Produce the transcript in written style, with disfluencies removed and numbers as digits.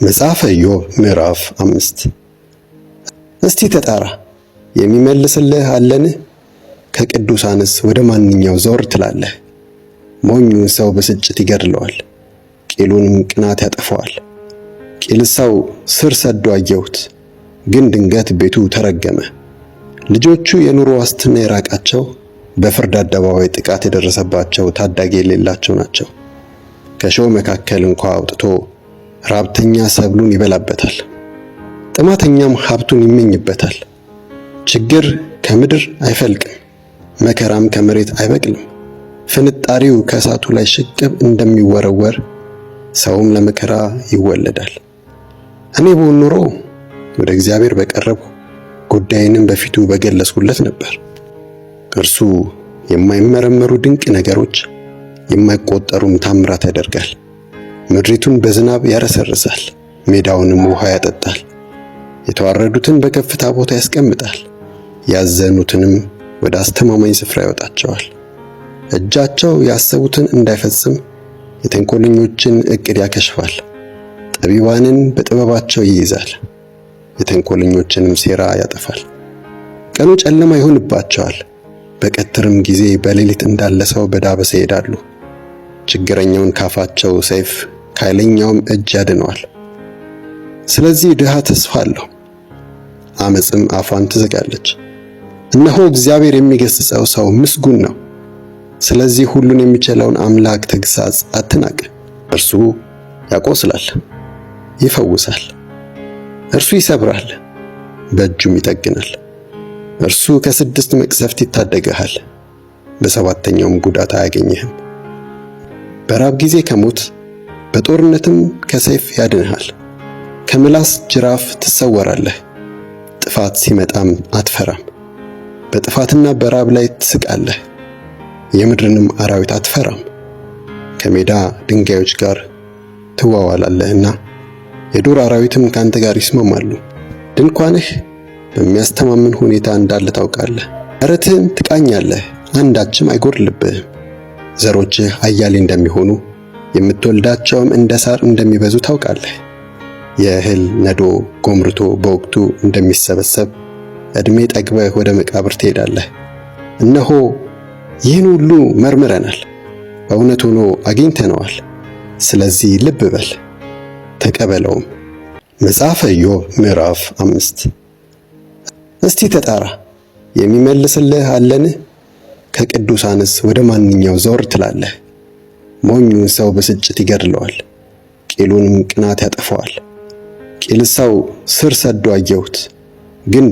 መጽሐፈ ኢዮብ ምዕራፍ 5 እስቲ ተጣራ የሚመልስልህ አለን? ከቅዱሳንስ ወደ ማንኛው ዘወር ትላለህ? ሞኙን ሰው ብስጭት ይገድለዋል፣ ቂሉንም ቅናት ያጠፋዋል። ቂል ሰው ስር ሰዶ አየሁት፣ ግን ድንገት ቤቱ ተረገመ። ልጆቹ የኑሮ ዋስትና የራቃቸው፣ በፍርድ አደባባይ ጥቃት የደረሰባቸው ታዳጊ የሌላቸው ናቸው። ከእሾህ መካከል እንኳ አውጥቶ ራብተኛ ሰብሉን ይበላበታል፣ ጥማተኛም ሀብቱን ይመኝበታል። ችግር ከምድር አይፈልቅም፣ መከራም ከመሬት አይበቅልም። ፍንጣሪው ከእሳቱ ላይ ሽቅብ እንደሚወረወር ሰውም ለመከራ ይወለዳል። እኔ ብሆን ኖሮ ወደ እግዚአብሔር በቀረብሁ፣ ጉዳይንም በፊቱ በገለጽሁለት ነበር። እርሱ የማይመረመሩ ድንቅ ነገሮች፣ የማይቆጠሩም ታምራት ያደርጋል። ምድሪቱን በዝናብ ያረሰርሳል፣ ሜዳውንም ውሃ ያጠጣል። የተዋረዱትን በከፍታ ቦታ ያስቀምጣል፣ ያዘኑትንም ወደ አስተማማኝ ስፍራ ያወጣቸዋል። እጃቸው ያሰቡትን እንዳይፈጽም የተንኮለኞችን ዕቅድ ያከሽፋል። ጠቢባንን በጥበባቸው ይይዛል፣ የተንኮለኞችንም ሴራ ያጠፋል። ቀኑ ጨለማ ይሆንባቸዋል፣ በቀትርም ጊዜ በሌሊት እንዳለ ሰው በዳበሳ ይሄዳሉ። ችግረኛውን ካፋቸው ሰይፍ ከኃይለኛውም እጅ ያድነዋል። ስለዚህ ድሃ ተስፋ አለው፣ ዓመፅም አፏን ትዘጋለች። እነሆ እግዚአብሔር የሚገሥጸው ሰው ምስጉን ነው። ስለዚህ ሁሉን የሚችለውን አምላክ ተግሣጽ አትናቅ። እርሱ ያቆስላል፣ ይፈውሳል። እርሱ ይሰብራል፣ በእጁም ይጠግናል። እርሱ ከ6 መቅሰፍት ይታደግሃል፣ በሰባተኛውም ጉዳት አያገኝህም። በራብ ጊዜ ከሞት በጦርነትም ከሰይፍ ያድንሃል። ከምላስ ጅራፍ ትሰወራለህ፣ ጥፋት ሲመጣም አትፈራም። በጥፋትና በራብ ላይ ትስቃለህ፣ የምድርንም አራዊት አትፈራም። ከሜዳ ድንጋዮች ጋር ትዋዋላለህና የዱር አራዊትም ካንተ ጋር ይስማማሉ። ድንኳንህ በሚያስተማምን ሁኔታ እንዳለ ታውቃለህ። በረትህን ትቃኛለህ፣ አንዳችም አይጎድልብህም። ዘሮችህ አያሌ እንደሚሆኑ የምትወልዳቸውም እንደ ሣር እንደሚበዙ ታውቃለህ። የእህል ነዶ ጎምርቶ በወቅቱ እንደሚሰበሰብ ዕድሜ ጠግበህ ወደ መቃብር ትሄዳለህ። እነሆ ይህን ሁሉ መርምረናል፣ በእውነት ሆኖ አግኝተነዋል። ስለዚህ ልብ በል ተቀበለውም። መጽሐፈ ኢዮብ ምዕራፍ 5 እስቲ ተጣራ የሚመልስልህ አለን? ከቅዱሳንስ ወደ ማንኛው ዘወር ትላለህ? ሞኙን ሰው ብስጭት ይገድለዋል፣ ቂሉንም ቅናት ያጠፋዋል። ቂል ሰው ስር ሰዶ አየሁት፣ ግን